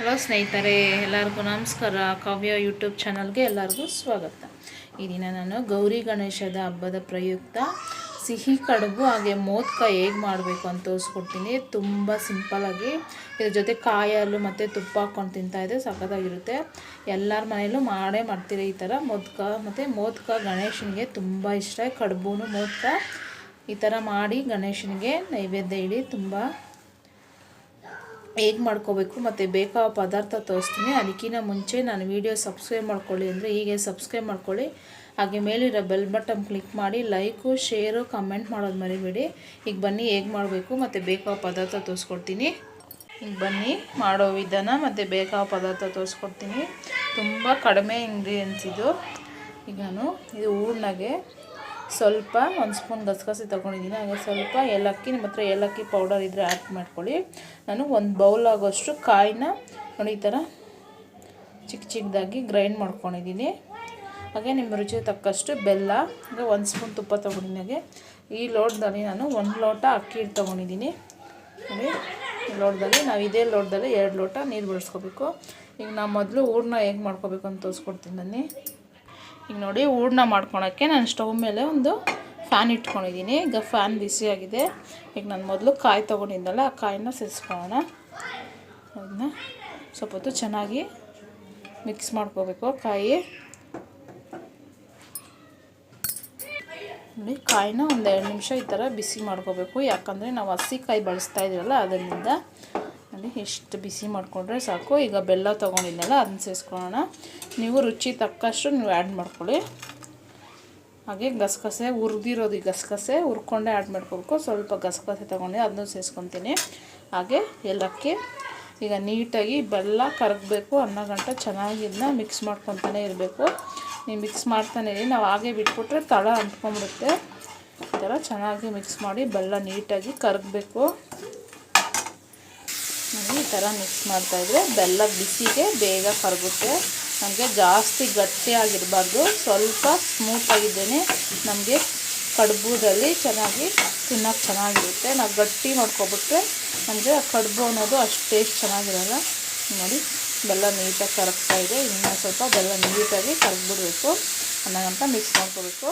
Hello ಸ್ನೇಹಿತರೆ, ಎಲ್ಲರಿಗೂ ನಮಸ್ಕಾರ. ಕಾವ್ಯ ಯೂಟ್ಯೂಬ್ ಚಾನಲ್ಗೆ ಎಲ್ಲರಿಗೂ ಸ್ವಾಗತ. ಈ ದಿನ ನಾನು ಗೌರಿ ಗಣೇಶದ ಹಬ್ಬದ ಪ್ರಯುಕ್ತ ಸಿಹಿ ಕಡುಬು ಹಾಗೆ ಮೋದಕ ಹೇಗೆ ಮಾಡಬೇಕು ಅಂತ ತೋರಿಸ್ಕೊಡ್ತೀನಿ. ತುಂಬ ಸಿಂಪಲ್ಲಾಗಿ ಇದ್ರ ಜೊತೆ ಕಾಯಿ ಹಾಲು ಮತ್ತು ತುಪ್ಪ ಹಾಕ್ಕೊಂಡು ತಿಂತಾಯಿದ್ರೆ ಸಖತ್ತಾಗಿರುತ್ತೆ. ಎಲ್ಲರ ಮನೆಯಲ್ಲೂ ಮಾಡ್ತೀರಿ ಈ ಥರ ಮೋದಕ ಗಣೇಶನಿಗೆ ತುಂಬ ಇಷ್ಟ. ಕಡುಬು ಮೋದಕ ಈ ಥರ ಮಾಡಿ ಗಣೇಶನಿಗೆ ನೈವೇದ್ಯ ಇಡಿ. ತುಂಬ ಹೇಗೆ ಮಾಡ್ಕೋಬೇಕು ಮತ್ತು ಬೇಕಾದ ಪದಾರ್ಥ ತೋರಿಸ್ತೀನಿ. ಅದಕ್ಕಿಂತ ಮುಂಚೆ ನಾನು ವಿಡಿಯೋ ಸಬ್ಸ್ಕ್ರೈಬ್ ಮಾಡ್ಕೊಳ್ಳಿ ಅಂದರೆ ಹೀಗೆ ಸಬ್ಸ್ಕ್ರೈಬ್ ಮಾಡ್ಕೊಳ್ಳಿ. ಹಾಗೆ ಮೇಲಿರೋ ಬೆಲ್ ಬಟನ್ ಕ್ಲಿಕ್ ಮಾಡಿ ಲೈಕು ಶೇರು ಕಮೆಂಟ್ ಮಾಡೋದು ಮರಿಬೇಡಿ. ಈಗ ಬನ್ನಿ ಹೇಗೆ ಮಾಡಬೇಕು ಮತ್ತು ಬೇಕಾದ ಪದಾರ್ಥ ತೋರಿಸ್ಕೊಡ್ತೀನಿ. ಈಗ ಬನ್ನಿ ಮಾಡೋ ವಿಧಾನ ಮತ್ತು ಬೇಕಾದ ಪದಾರ್ಥ ತೋರಿಸ್ಕೊಡ್ತೀನಿ. ತುಂಬ ಕಡಿಮೆ ಇಂಗ್ರೀಡಿಯೆಂಟ್ಸ್ ಇದು. ಈಗ ನಾನು ಇದು ಹೂರ್ಣಗೆ ಸ್ವಲ್ಪ ಒಂದು ಸ್ಪೂನ್ ಗಸಗಸೆ ತೊಗೊಂಡಿದ್ದೀನಿ. ಹಾಗೆ ಸ್ವಲ್ಪ ಏಲಕ್ಕಿ, ನಿಮ್ಮ ಹತ್ರ ಏಲಕ್ಕಿ ಪೌಡರ್ ಇದ್ದರೆ ಆ್ಯಡ್ ಮಾಡ್ಕೊಳ್ಳಿ. ನಾನು ಒಂದು ಬೌಲ್ ಆಗೋಷ್ಟು ಕಾಯಿನ ನೋಡಿ ಈ ಥರ ಚಿಕ್ಕದಾಗಿ ಗ್ರೈಂಡ್ ಮಾಡ್ಕೊಂಡಿದ್ದೀನಿ. ಹಾಗೆ ನಿಮ್ಮ ರುಚಿಗೆ ತಕ್ಕಷ್ಟು ಬೆಲ್ಲ, ಹಾಗೆ ಒಂದು ಸ್ಪೂನ್ ತುಪ್ಪ ತೊಗೊಂಡಿದ್ದೀನಿ. ಹಾಗೆ ಈ ಲೋಟದಲ್ಲಿ ನಾನು 1 ಲೋಟ ಅಕ್ಕಿ ಹಿಟ್ಟು ತೊಗೊಂಡಿದ್ದೀನಿ. ನೋಡಿ ಈ ಲೋಟದಲ್ಲಿ ನಾವು ಇದೇ ಲೋಟದಲ್ಲಿ 2 ಲೋಟ ನೀರು ಬಡಿಸ್ಕೋಬೇಕು. ಈಗ ನಾವು ಮೊದಲು ಹೂರ್ಣ ಹೇಗೆ ಮಾಡ್ಕೋಬೇಕು ಅಂತ ತೋರಿಸ್ಕೊಡ್ತೀನಿ ಬನ್ನಿ. ಈಗ ನೋಡಿ ಹೂರ್ಣ ಮಾಡ್ಕೊಳಕ್ಕೆ ನಾನು ಸ್ಟವ್ ಮೇಲೆ ಒಂದು ಫ್ಯಾನ್ ಇಟ್ಕೊಂಡಿದ್ದೀನಿ. ಈಗ ಫ್ಯಾನ್ ಬಿಸಿಯಾಗಿದೆ. ಈಗ ನಾನು ಮೊದಲು ಕಾಯಿ ತೊಗೊಂಡಿದ್ದಲ್ಲ ಆ ಕಾಯಿನ ಸೇರಿಸ್ಕೊಳ್ಳೋಣ. ಅದನ್ನ ಸ್ವಲ್ಪ ಹೊತ್ತು ಚೆನ್ನಾಗಿ ಮಿಕ್ಸ್ ಮಾಡ್ಕೋಬೇಕು. ಕಾಯಿ ನೋಡಿ ಕಾಯಿನ ಒಂದು 2 ನಿಮಿಷ ಈ ಥರ ಬಿಸಿ ಮಾಡ್ಕೋಬೇಕು. ಯಾಕಂದರೆ ನಾವು ಹಸಿ ಕಾಯಿ ಬಳಸ್ತಾ ಇದ್ದೀರಲ್ಲ ಅದರಿಂದ ನೋಡಿ ಎಷ್ಟು ಬಿಸಿ ಮಾಡಿಕೊಂಡ್ರೆ ಸಾಕು. ಈಗ ಬೆಲ್ಲ ತೊಗೊಂಡಿದ್ದಲ್ಲ ಅದನ್ನ ಸೇರಿಸ್ಕೊಳ್ಳೋಣ. ನೀವು ರುಚಿ ತಕ್ಕಷ್ಟು ನೀವು ಆ್ಯಡ್ ಮಾಡ್ಕೊಳ್ಳಿ. ಹಾಗೆ ಗಸಗಸೆ ಹುರಿದಿರೋದು, ಈ ಗಸಗಸೆ ಹುರ್ಕೊಂಡೆ ಆ್ಯಡ್ ಮಾಡ್ಕೋಬೇಕು. ಸ್ವಲ್ಪ ಗಸಗಸೆ ತೊಗೊಂಡು ಅದನ್ನು ಸೇರಿಸ್ಕೊತೀನಿ. ಹಾಗೆ ಏಲಕ್ಕಿ. ಈಗ ನೀಟಾಗಿ ಬೆಲ್ಲ ಕರಗಬೇಕು ಅನ್ನೋ ಗಂಟ ಚೆನ್ನಾಗಿ ಇದನ್ನ ಮಿಕ್ಸ್ ಮಾಡ್ಕೊತಾನೆ ಇರಬೇಕು. ನೀವು ಮಿಕ್ಸ್ ಮಾಡ್ತಾನೆ ಇರಿ. ನಾವು ಹಾಗೆ ಬಿಟ್ಬಿಟ್ರೆ ತಳ ಅಂಟ್ಕೊಂಡ್ಬಿಡುತ್ತೆ. ಈ ಥರ ಚೆನ್ನಾಗಿ ಮಿಕ್ಸ್ ಮಾಡಿ ಬೆಲ್ಲ ನೀಟಾಗಿ ಕರಗಬೇಕು. ಈ ಥರ ಮಿಕ್ಸ್ ಮಾಡ್ತಾಯಿದ್ರೆ ಬೆಲ್ಲ ಬಿಸಿಗೆ ಬೇಗ ಕರಗುತ್ತೆ. ನಮಗೆ ಜಾಸ್ತಿ ಗಟ್ಟಿಯಾಗಿರಬಾರ್ದು, ಸ್ವಲ್ಪ ಸ್ಮೂತಾಗಿದ್ದೇನೆ ನಮಗೆ ಕಡುಬುದಲ್ಲಿ ಚೆನ್ನಾಗಿ ತಿನ್ನೋಕ್ಕೆ ಚೆನ್ನಾಗಿರುತ್ತೆ. ನಾವು ಗಟ್ಟಿ ಮಾಡ್ಕೊಬಿಟ್ರೆ ನಮಗೆ ಆ ಕಡುಬು ಅನ್ನೋದು ಅಷ್ಟು ಟೇಸ್ಟ್ ಚೆನ್ನಾಗಿರಲ್ಲ. ನೋಡಿ ಬೆಲ್ಲ ನೀಟಾಗಿ ಕರಗ್ತಾಯಿದೆ. ಇನ್ನೂ ಸ್ವಲ್ಪ ಬೆಲ್ಲ ನೀಟಾಗಿ ಕರಗ್ಬಿಡ್ಬೇಕು ಅನ್ನೋಂತ ಮಿಕ್ಸ್ ಮಾಡ್ಕೋಬೇಕು.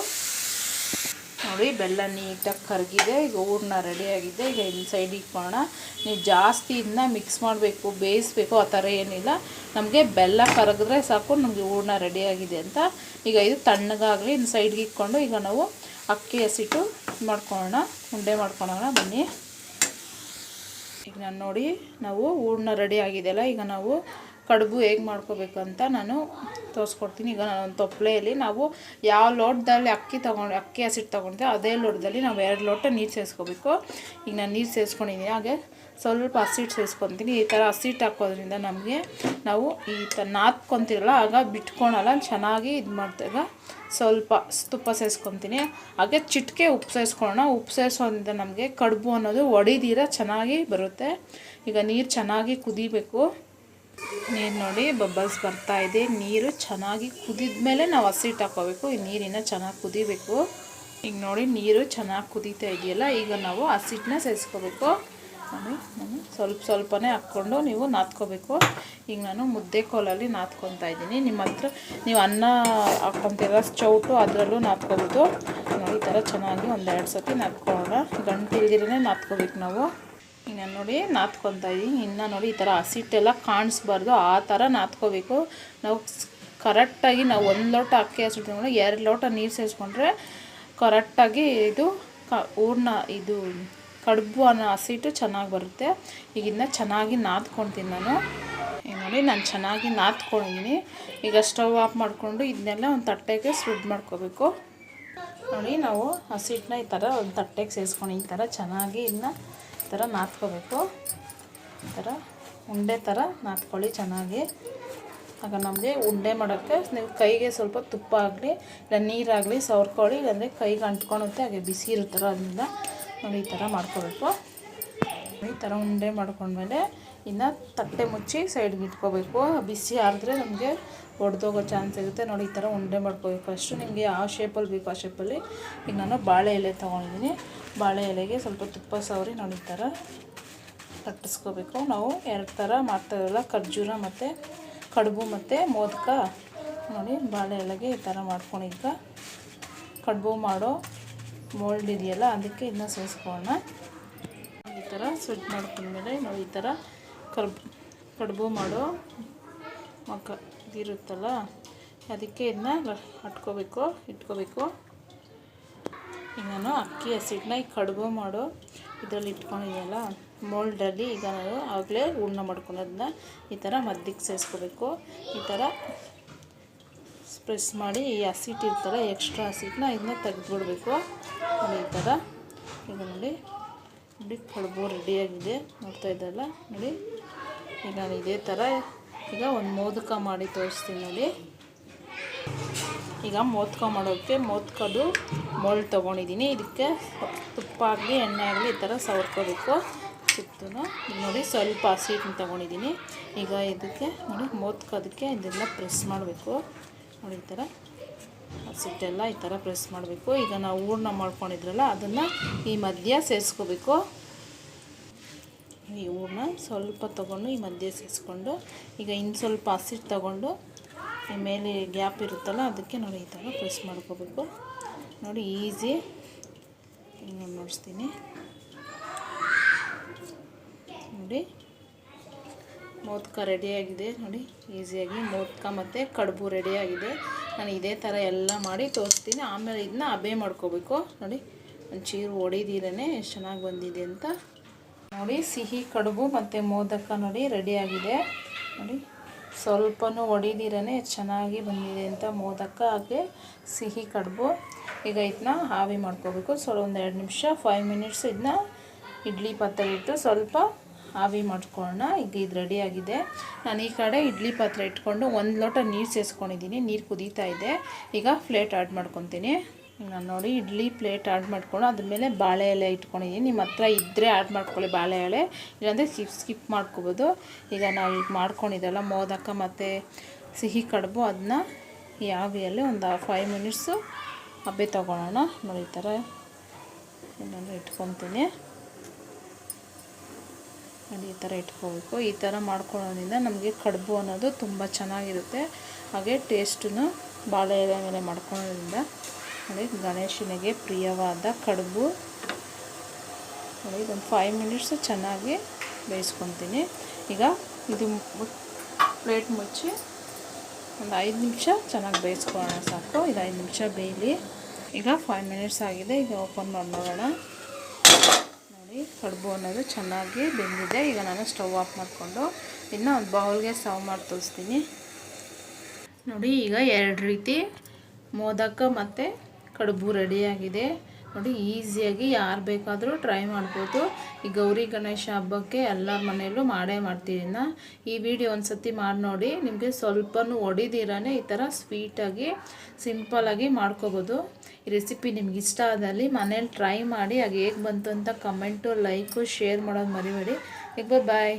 ನೋಡಿ ಬೆಲ್ಲ ನೀಟಾಗಿ ಕರಗಿದೆ. ಈಗ ಹೂರ್ಣ ರೆಡಿಯಾಗಿದೆ. ಈಗ ಇನ್ನು ಸೈಡ್ ಇಟ್ಕೊಳ್ಳೋಣ. ನೀವು ಜಾಸ್ತಿ ಇದನ್ನ ಮಿಕ್ಸ್ ಮಾಡಬೇಕು, ಬೇಯಿಸಬೇಕು ಆ ಥರ ಏನಿಲ್ಲ. ನಮಗೆ ಬೆಲ್ಲ ಕರಗಿದ್ರೆ ಸಾಕು ನಮಗೆ ಹೂರ್ಣ ರೆಡಿಯಾಗಿದೆ ಅಂತ. ಈಗ ಇದು ತಣ್ಣಗಾಗಲಿ ಇನ್ನು ಸೈಡ್ಗೆ ಇಟ್ಕೊಂಡು ಈಗ ನಾವು ಅಕ್ಕಿ ಹಸಿಟ್ಟು ಮಾಡ್ಕೊಳ್ಳೋಣ, ಉಂಡೆ ಮಾಡ್ಕೊಳ್ಳೋಣ ಬನ್ನಿ. ಈಗ ನಾನು ನೋಡಿ ನಾವು ಹೂರ್ಣ ರೆಡಿ ಆಗಿದೆಯಲ್ಲ, ಈಗ ನಾವು ಕಡುಬು ಹೇಗೆ ಮಾಡ್ಕೋಬೇಕಂತ ನಾನು ತೋರಿಸ್ಕೊಡ್ತೀನಿ. ಈಗ ನಾನು ಒಂದು ತೊಪ್ಪಲೆಯಲ್ಲಿ ನಾವು ಯಾವ ಲೋಟದಲ್ಲಿ ಅಕ್ಕಿ ಹಸಿಟ್ಟು ತೊಗೊಂಡೆ ಅದೇ ಲೋಟದಲ್ಲಿ ನಾವು 2 ಲೋಟ ನೀರು ಸೇರಿಸ್ಕೋಬೇಕು. ಈಗ ನಾನು ನೀರು ಸೇರಿಸ್ಕೊಂಡಿದ್ದೀನಿ. ಹಾಗೆ ಸ್ವಲ್ಪ ಹಸಿಟ್ಟು ಸೇರಿಸ್ಕೊತೀನಿ. ಈ ಥರ ಹಸಿಟ್ಟು ಹಾಕೋದ್ರಿಂದ ನಮಗೆ ನಾವು ಈ ಥರ ನಾದ್ಕೊತಿರಲ್ಲ ಆಗ ಬಿಟ್ಕೊಳಲ್ಲ, ಚೆನ್ನಾಗಿ ಇದು ಮಾಡ್ದಾಗ ಸ್ವಲ್ಪ ತುಪ್ಪ ಸೇರಿಸ್ಕೊತೀನಿ. ಹಾಗೆ ಚಿಟಿಕೆ ಉಪ್ಪು ಸೇರಿಸ್ಕೊಳ್ಳೋಣ. ಉಪ್ಪು ಸೇರಿಸೋದ್ರಿಂದ ನಮಗೆ ಕಡುಬು ಅನ್ನೋದು ಒಡಿದಿರ ಚೆನ್ನಾಗಿ ಬರುತ್ತೆ. ಈಗ ನೀರು ಚೆನ್ನಾಗಿ ಕುದಿಬೇಕು. ನೀರು ನೋಡಿ ಬಬಲ್ಸ್ ಬರ್ತಾಯಿದೆ. ನೀರು ಚೆನ್ನಾಗಿ ಕುದಿದ ಮೇಲೆ ನಾವು ಹಸಿಟ್ಟು ಹಾಕೋಬೇಕು. ಈ ನೀರಿನ ಚೆನ್ನಾಗಿ ಕುದಿಬೇಕು. ಈಗ ನೋಡಿ ನೀರು ಚೆನ್ನಾಗಿ ಕುದೀತಾ ಇದೆಯಲ್ಲ, ಈಗ ನಾವು ಹಸಿಟ್ಟನ್ನ ಸೇರಿಸ್ಕೋಬೇಕು. ನೋಡಿ ನಾನು ಸ್ವಲ್ಪನೇ ಹಾಕ್ಕೊಂಡು ನೀವು ನಾದ್ಕೋಬೇಕು. ಈಗ ನಾನು ಮುದ್ದೆ ಕೋಲಲ್ಲಿ ನಾದ್ಕೊತಾ ಇದ್ದೀನಿ. ನಿಮ್ಮ ಹತ್ರ ನೀವು ಅನ್ನ ಹಾಕ್ಕೊತೀರ ಚೌಟು ಅದರಲ್ಲೂ ನಾದ್ಕೋಬೋದು. ನೋಡಿ ಈ ಥರ ಚೆನ್ನಾಗಿ 1-2 ಸತಿ ನಾದ್ಕೊಳ್ಳೋಣ. ಗಂಟು ಇಲ್ದಿರೇ ನಾದ್ಕೋಬೇಕು ನಾವು. ಈಗ ನಾನು ನೋಡಿ ನಾದ್ಕೊತಾ ಇದ್ದೀನಿ. ಇನ್ನು ನೋಡಿ ಈ ಥರ ಹಸಿಟ್ಟೆಲ್ಲ ಕಾಣಿಸ್ಬಾರ್ದು, ಆ ಥರ ನಾದ್ಕೋಬೇಕು ನಾವು ಕರೆಕ್ಟಾಗಿ. ನಾವು 1 ಲೋಟ ಅಕ್ಕಿ ಹಸಿಟ್ಟು 2 ಲೋಟ ನೀರು ಸೇರಿಸ್ಕೊಂಡ್ರೆ ಕರೆಕ್ಟಾಗಿ ಇದು ಹೂರ್ಣ ಇದು ಕಡುಬು ಅನ್ನೋ ಹಸಿಟ್ಟು ಚೆನ್ನಾಗಿ ಬರುತ್ತೆ. ಈಗ ಇದನ್ನ ಚೆನ್ನಾಗಿ ನಾದ್ಕೊತೀನಿ ನಾನು. ಈಗ ನೋಡಿ ನಾನು ಚೆನ್ನಾಗಿ ನಾದ್ಕೊಂಡಿದ್ದೀನಿ. ಈಗ ಸ್ಟವ್ ಆಫ್ ಮಾಡಿಕೊಂಡು ಇದನ್ನೆಲ್ಲ ಒಂದು ತಟ್ಟೆಗೆ ಸ್ಪ್ರೆಡ್ ಮಾಡ್ಕೋಬೇಕು. ನೋಡಿ ನಾವು ಹಸಿಟ್ಟನ್ನ ಈ ಥರ ಒಂದು ತಟ್ಟೆಗೆ ಸೇರಿಸ್ಕೊಂಡು ಈ ಥರ ಚೆನ್ನಾಗಿ ಇದನ್ನ ಈ ಥರ ನಾದ್ಕೋಬೇಕು. ಈ ಥರ ಉಂಡೆ ಥರ ನಾದ್ಕೊಳ್ಳಿ ಚೆನ್ನಾಗಿ. ಆಗ ನಮಗೆ ಉಂಡೆ ಮಾಡೋಕ್ಕೆ ನೀವು ಕೈಗೆ ಸ್ವಲ್ಪ ತುಪ್ಪ ಆಗಲಿ ಇಲ್ಲ ನೀರಾಗಲಿ ಸವರ್ಕೊಳ್ಳಿ, ಇಲ್ಲಾಂದರೆ ಕೈಗೆ ಅಂಟ್ಕೊಳುತ್ತೆ. ಹಾಗೆ ಬಿಸಿ ಇರುತ್ತಲ್ಲ ಅದರಿಂದ ನೋಡಿ ಈ ಥರ ಮಾಡ್ಕೋಬೇಕು. ಈ ಥರ ಉಂಡೆ ಮಾಡ್ಕೊಂಡ್ಮೇಲೆ ಇನ್ನು ತಟ್ಟೆ ಮುಚ್ಚಿ ಸೈಡ್ಗೆ ಇಟ್ಕೋಬೇಕು. ಬಿಸಿ ಆರಿದ್ರೆ ನಮಗೆ ಒಡೆದೋಗೋ ಚಾನ್ಸ್ ಇರುತ್ತೆ. ನೋಡಿ ಈ ಥರ ಉಂಡೆ ಮಾಡ್ಕೋಬೇಕು. ಫಸ್ಟು ನಿಮಗೆ ಯಾವ ಶೇಪಲ್ಲಿ ಬೇಕು ಆ ಶೇಪಲ್ಲಿ. ಈಗ ನಾನು ಬಾಳೆ ಎಲೆ ತೊಗೊಂಡಿದ್ದೀನಿ. ಬಾಳೆ ಎಲೆಗೆ ಸ್ವಲ್ಪ ತುಪ್ಪ ಸವರಿ ನೋಡಿ ಈ ಥರ ಲಟ್ಟಿಸ್ಕೋಬೇಕು. ನಾವು 2 ಥರ ಮಾಡ್ತಾಯಿರಲ್ಲ, ಖರ್ಜೂರ ಮತ್ತು ಕಡುಬು ಮತ್ತು ಮೋದಕ. ನೋಡಿ ಬಾಳೆ ಎಲೆಗೆ ಈ ಥರ ಮಾಡ್ಕೊಂಡು ಈಗ ಕಡುಬು ಮಾಡೋ ಮೋಲ್ಡ್ ಇದೆಯಲ್ಲ ಅದಕ್ಕೆ ಇದನ್ನ ಸೇರಿಸ್ಕೊಳ್ಳೋಣ. ಈ ಥರ ಸ್ವೆಟ್ ಮಾಡ್ಕೊಂಡ್ಮೇಲೆ ನಾವು ಈ ಥರ ಕಡುಬು ಮಾಡೋ ಇದಿರುತ್ತಲ್ಲ ಅದಕ್ಕೆ ಇದನ್ನ ಇಟ್ಕೋಬೇಕು. ಈಗ ನಾನು ಅಕ್ಕಿ ಹಸಿಟ್ಟನ್ನ ಈ ಕಡುಬು ಮಾಡೋ ಇದರಲ್ಲಿ ಇಟ್ಕೊಂಡಿದ್ದೆಯಲ್ಲ ಮೋಲ್ಡಲ್ಲಿ, ಈಗ ನಾನು ಆಗಲೇ ಹೂರ್ಣ ಮಾಡ್ಕೊಳೋದನ್ನ ಈ ಥರ ಮಧ್ಯಕ್ಕೆ ಸೇರಿಸ್ಕೋಬೇಕು. ಈ ಥರ ಪ್ರೆಸ್ ಮಾಡಿ ಈ ಹಸಿಟ್ಟು ಇರ್ತಲ್ಲ, ಎಕ್ಸ್ಟ್ರಾ ಹಸಿಟ್ಟನ್ನ ಇದನ್ನ ತೆಗೆದುಬಿಡ್ಬೇಕು. ನೋಡಿ ಈ ಥರ. ಈಗ ನೋಡಿ ಕಡುಬು ರೆಡಿಯಾಗಿದೆ, ನೋಡ್ತಾ ಇದ್ದಲ್ಲ ನೋಡಿ. ಈಗ ನಾನು ಇದೇ ಥರ ಈಗ ಒಂದು ಮೋದಕ ಮಾಡಿ ತೋರಿಸ್ತೀನಿ ನೋಡಿ. ಈಗ ಮೋದಕ ಮಾಡೋಕ್ಕೆ ಮೋದಕದು ಮೋಲ್ಡ್ ತೊಗೊಂಡಿದ್ದೀನಿ. ಇದಕ್ಕೆ ತುಪ್ಪ ಆಗಲಿ ಎಣ್ಣೆ ಆಗಲಿ ಈ ಥರ ಸವರ್ಕೋಬೇಕು ಸುತ್ತೂ. ಈಗ ನೋಡಿ ಸ್ವಲ್ಪ ಹಸಿಟ್ಟನ್ನ ತೊಗೊಂಡಿದ್ದೀನಿ. ಈಗ ಇದಕ್ಕೆ ನೋಡಿ ಮೋದಕದಕ್ಕೆ ಇದೆಲ್ಲ ಪ್ರೆಸ್ ಮಾಡಬೇಕು. ನೋಡಿ ಈ ಥರ ಹಸಿಟ್ಟೆಲ್ಲ ಈ ಥರ ಪ್ರೆಸ್ ಮಾಡಬೇಕು. ಈಗ ನಾವು ಹೂರ್ಣ ಮಾಡ್ಕೊಂಡಿದ್ರಲ್ಲ ಅದನ್ನು ಈ ಮಧ್ಯ ಸೇರಿಸ್ಕೋಬೇಕು. ಈ ಹೂರ್ಣ ಸ್ವಲ್ಪ ತೊಗೊಂಡು ಈ ಮಧ್ಯೆ ಸೇರಿಸ್ಕೊಂಡು ಈಗ ಇನ್ನು ಸ್ವಲ್ಪ ಹಸಿಟ್ಟು ತೊಗೊಂಡು ಈ ಮೇಲೆ ಗ್ಯಾಪ್ ಇರುತ್ತಲ್ಲ ಅದಕ್ಕೆ ನೋಡಿ ಈ ಥರ ಪ್ರೆಸ್ ಮಾಡ್ಕೋಬೇಕು. ನೋಡಿ ಈಸಿ. ಈಗ ನೋಡಿಸ್ತೀನಿ ನೋಡಿ. ಮೋದಕ ರೆಡಿಯಾಗಿದೆ ನೋಡಿ. ಈಸಿಯಾಗಿ ಮೋದಕ ಮತ್ತು ಕಡುಬು ರೆಡಿಯಾಗಿದೆ. ನಾನು ಇದೇ ಥರ ಎಲ್ಲ ಮಾಡಿ ತೋರಿಸ್ತೀನಿ. ಆಮೇಲೆ ಇದನ್ನ ಹಬೆ ಮಾಡ್ಕೋಬೇಕು. ನೋಡಿ ಒಂಚೂರು ಹೊಡಿದಿರೇ ಎಷ್ಟು ಚೆನ್ನಾಗಿ ಬಂದಿದೆ ಅಂತ ನೋಡಿ. ಸಿಹಿ ಕಡುಬು ಮತ್ತು ಮೋದಕ ನೋಡಿ ರೆಡಿಯಾಗಿದೆ ನೋಡಿ. ಸ್ವಲ್ಪನೂ ಹೊಡಿದಿರೇ ಚೆನ್ನಾಗಿ ಬಂದಿದೆ ಅಂತ ಮೋದಕ ಹಾಗೆ ಸಿಹಿ ಕಡುಬು. ಈಗ ಇದನ್ನ ಆವಿ ಮಾಡ್ಕೋಬೇಕು. ಒಂದು 2 ನಿಮಿಷ 5 ಮಿನಿಟ್ಸ್ ಇದನ್ನ ಇಡ್ಲಿ ಪಾತ್ರೆ ಇಟ್ಟು ಸ್ವಲ್ಪ ಆವಿ ಮಾಡ್ಕೊಳ್ಳೋಣ. ಈಗ ಇದು ರೆಡಿಯಾಗಿದೆ. ನಾನು ಈ ಕಡೆ ಇಡ್ಲಿ ಪಾತ್ರೆ ಇಟ್ಕೊಂಡು 1 ಲೋಟ ನೀರು ಸೇರಿಸ್ಕೊಂಡಿದ್ದೀನಿ. ನೀರು ಕುದೀತಾ ಇದೆ. ಈಗ ಪ್ಲೇಟ್ ಆ್ಯಡ್ ಮಾಡ್ಕೊತೀನಿ. ನಾನು ನೋಡಿ ಇಡ್ಲಿ ಪ್ಲೇಟ್ ಆ್ಯಡ್ ಮಾಡ್ಕೊಂಡು ಅದ್ರ ಮೇಲೆ ಬಾಳೆ ಎಲೆ ಇಟ್ಕೊಂಡಿದ್ದೀನಿ. ನಿಮ್ಮ ಹತ್ರ ಇದ್ದರೆ ಆ್ಯಡ್ ಮಾಡ್ಕೊಳ್ಳಿ ಬಾಳೆ ಎಲೆ, ಇಲ್ಲಾಂದರೆ ಸ್ಕಿಪ್ ಮಾಡ್ಕೋಬೋದು. ಈಗ ನಾವು ಈಗ ಮಾಡ್ಕೊಂಡಿದ್ದಲ್ಲ ಮೋದಕ ಮತ್ತು ಸಿಹಿ ಕಡುಬು ಅದನ್ನ ಈ ಆವಿಯಲ್ಲಿ ಒಂದು 5 ಮಿನಿಟ್ಸು ಹಬೆ ತೊಗೊಳ್ಳೋಣ. ನೋಡಿ ಈ ಥರ ನಾನು ಇಟ್ಕೊತೀನಿ. ನೋಡಿ ಈ ಥರ ಇಟ್ಕೋಬೇಕು. ಈ ಥರ ಮಾಡ್ಕೊಳ್ಳೋದ್ರಿಂದ ನಮಗೆ ಕಡುಬು ಅನ್ನೋದು ತುಂಬ ಚೆನ್ನಾಗಿರುತ್ತೆ. ಹಾಗೆ ಟೇಸ್ಟೂ ಬಾಳೆ ಎಲೆ ಮೇಲೆ ಮಾಡ್ಕೊಳ್ಳೋದ್ರಿಂದ ನೋಡಿ ಗಣೇಶನಿಗೆ ಪ್ರಿಯವಾದ ಕಡುಬು. ನೋಡಿ ಇದೊಂದು 5 ಮಿನಿಟ್ಸು ಚೆನ್ನಾಗಿ ಬೇಯಿಸ್ಕೊತೀನಿ. ಈಗ ಇದು ಪ್ಲೇಟ್ ಮುಚ್ಚಿ ಒಂದು 5 ನಿಮಿಷ ಚೆನ್ನಾಗಿ ಬೇಯಿಸ್ಕೊಳ್ಳೋಣ ಸಾಕು. ಇದು 5 ನಿಮಿಷ ಬೇಯಲಿ. ಈಗ 5 ಮಿನಿಟ್ಸ್ ಆಗಿದೆ. ಈಗ ಓಪನ್ ಮಾಡಿ ನೋಡೋಣ. ನೋಡಿ ಕಡುಬು ಅನ್ನೋದು ಚೆನ್ನಾಗಿ ಬೆಂದಿದೆ. ಈಗ ನಾನು ಸ್ಟವ್ ಆಫ್ ಮಾಡಿಕೊಂಡು ಇದನ್ನ ಒಂದು ಬೌಲ್ಗೆ ಸರ್ವ್ ಮಾಡಿ ತೋರಿಸ್ತೀನಿ ನೋಡಿ. ಈಗ 2 ರೀತಿ ಮೋದಕ ಮತ್ತು ಕಡುಬು ರೆಡಿಯಾಗಿದೆ ನೋಡಿ. ಈಸಿಯಾಗಿ ಯಾರು ಬೇಕಾದರೂ ಟ್ರೈ ಮಾಡ್ಬೋದು. ಈ ಗೌರಿ ಗಣೇಶ ಹಬ್ಬಕ್ಕೆ ಎಲ್ಲರ ಮನೆಯಲ್ಲೂ ಮಾಡೇ ಮಾಡ್ತೀವಿ. ಈ ವಿಡಿಯೋ ಒಂದು ಸತಿ ಮಾಡಿ ನೋಡಿ. ನಿಮಗೆ ಸ್ವಲ್ಪನೂ ಹೊಡಿದಿರಾನೆ ಈ ಥರ ಸ್ವೀಟಾಗಿ ಸಿಂಪಲಾಗಿ ಮಾಡ್ಕೋಬೋದು. ಈ ರೆಸಿಪಿ ನಿಮ್ಗೆ ಇಷ್ಟ ಆದಲ್ಲಿ ಮನೇಲಿ ಟ್ರೈ ಮಾಡಿ. ಹಾಗೆ ಹೇಗೆ ಬಂತು ಅಂತ ಕಮೆಂಟು ಲೈಕು ಶೇರ್ ಮಾಡೋದು ಮರಿಬೇಡಿ. ಈಗ ಬಾಯ್.